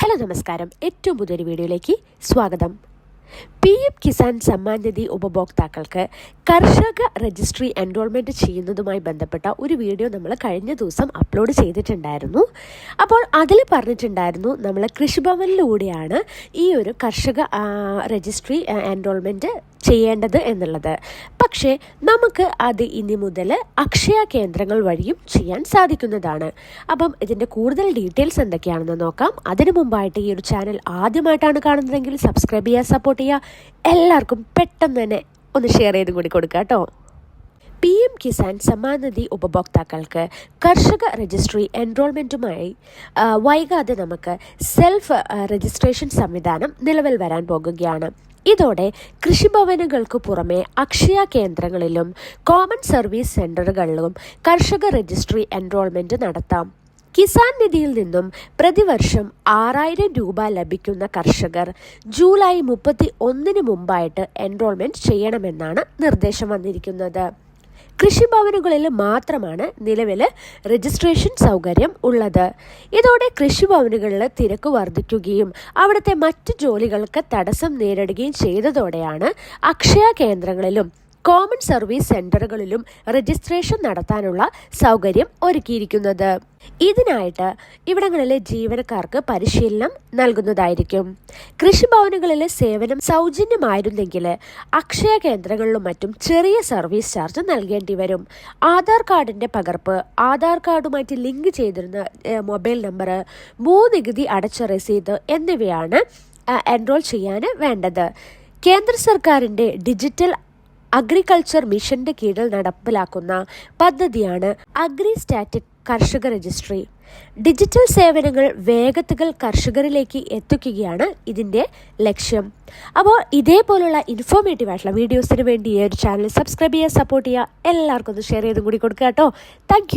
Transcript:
Hello നമസ്കാരം. ഏറ്റവും പുതിയൊരു വീഡിയോയിലേക്ക് സ്വാഗതം. PM കിസാൻ സമ്മാൻ നിധി ഉപഭോക്താക്കൾക്ക് കർഷക രജിസ്ട്രി എൻറോൾമെൻറ്റ് ചെയ്യുന്നതുമായി ബന്ധപ്പെട്ട ഒരു വീഡിയോ നമ്മൾ കഴിഞ്ഞ ദിവസം അപ്ലോഡ് ചെയ്തിട്ടുണ്ടായിരുന്നു. അപ്പോൾ അതിൽ പറഞ്ഞിട്ടുണ്ടായിരുന്നു നമ്മൾ കൃഷിഭവനിലൂടെയാണ് ഈ ഒരു കർഷക രജിസ്ട്രി എൻറോൾമെൻറ്റ് ചെയ്യേണ്ടത് എന്നുള്ളത്. പക്ഷേ നമുക്ക് അത് ഇനി മുതൽ അക്ഷയ കേന്ദ്രങ്ങൾ വഴിയും ചെയ്യാൻ സാധിക്കുന്നതാണ്. അപ്പം ഇതിൻ്റെ കൂടുതൽ ഡീറ്റെയിൽസ് എന്തൊക്കെയാണെന്ന് നോക്കാം. അതിനു മുമ്പായിട്ട് ഈ ഒരു ചാനൽ ആദ്യമായിട്ടാണ് കാണുന്നതെങ്കിൽ സബ്സ്ക്രൈബ് ചെയ്യുക, സപ്പോർട്ട് ചെയ്യുക. എല്ലാവർക്കും പെട്ടെന്ന് തന്നെ ഒന്ന് ഷെയർ ചെയ്തും കൂടി കൊടുക്കുക കേട്ടോ. PM കിസാൻ സമ്മാൻ നിധി ഉപഭോക്താക്കൾക്ക് കർഷക രജിസ്ട്രി എൻറോൾമെൻറ്റുമായി വൈകാതെ നമുക്ക് സെൽഫ് രജിസ്ട്രേഷൻ സംവിധാനം നിലവിൽ വരാൻ പോകുകയാണ്. ഇതോടെ കൃഷിഭവനുകൾക്ക് പുറമെ അക്ഷയ കേന്ദ്രങ്ങളിലും കോമൺ സർവീസ് സെൻ്ററുകളിലും കർഷക രജിസ്ട്രി എൻറോൾമെൻറ്റ് നടത്താം. കിസാൻ നിധിയിൽ നിന്നും പ്രതിവർഷം 6,000 രൂപ ലഭിക്കുന്ന കർഷകർ ജൂലൈ 31 മുമ്പായിട്ട് എൻറോൾമെൻറ്റ് ചെയ്യണമെന്നാണ് നിർദ്ദേശം വന്നിരിക്കുന്നത്. കൃഷിഭവനുകളിൽ മാത്രമാണ് നിലവിൽ രജിസ്ട്രേഷൻ സൗകര്യം ഉള്ളത്. ഇതോടെ കൃഷിഭവനുകളിൽ തിരക്ക് വർദ്ധിക്കുകയും അവിടുത്തെ മറ്റു ജോലികൾക്ക് തടസ്സം നേരിടുകയും ചെയ്തതോടെയാണ് അക്ഷയ കേന്ദ്രങ്ങളിലും കോമൺ സർവീസ് സെൻ്ററുകളിലും രജിസ്ട്രേഷൻ നടത്താനുള്ള സൗകര്യം ഒരുക്കിയിരിക്കുന്നത്. ഇതിനായിട്ട് ഇവിടങ്ങളിലെ ജീവനക്കാർക്ക് പരിശീലനം നൽകുന്നതായിരിക്കും. കൃഷിഭവനുകളിലെ സേവനം സൗജന്യമായിരുന്നെങ്കിൽ അക്ഷയ കേന്ദ്രങ്ങളിലും മറ്റും ചെറിയ സർവീസ് ചാർജ് നൽകേണ്ടി വരും. ആധാർ കാർഡിൻ്റെ പകർപ്പ്, ആധാർ കാർഡുമായിട്ട് ലിങ്ക് ചെയ്തിരുന്ന മൊബൈൽ നമ്പർ, ഭൂനികുതി അടച്ച രസീത് എന്നിവയാണ് എൻറോൾ ചെയ്യാൻ വേണ്ടത്. കേന്ദ്ര സർക്കാരിൻ്റെ ഡിജിറ്റൽ അഗ്രികൾച്ചർ മിഷന്റെ കീഴിൽ നടപ്പിലാക്കുന്ന പദ്ധതിയാണ് അഗ്രി സ്റ്റാറ്റിക് കർഷക രജിസ്ട്രി. ഡിജിറ്റൽ സേവനങ്ങൾ വേഗത്തിൽ കർഷകരിലേക്ക് എത്തിക്കുകയാണ് ഇതിൻ്റെ ലക്ഷ്യം. അപ്പോൾ ഇതേപോലുള്ള ഇൻഫോർമേറ്റീവ് ആയിട്ടുള്ള വീഡിയോസിന് വേണ്ടി ഈ ഒരു ചാനൽ സബ്സ്ക്രൈബ് ചെയ്യുക, സപ്പോർട്ട് ചെയ്യുക. എല്ലാവർക്കും ഒന്ന് ഷെയർ ചെയ്തും കൂടി കൊടുക്കുക കേട്ടോ. താങ്ക്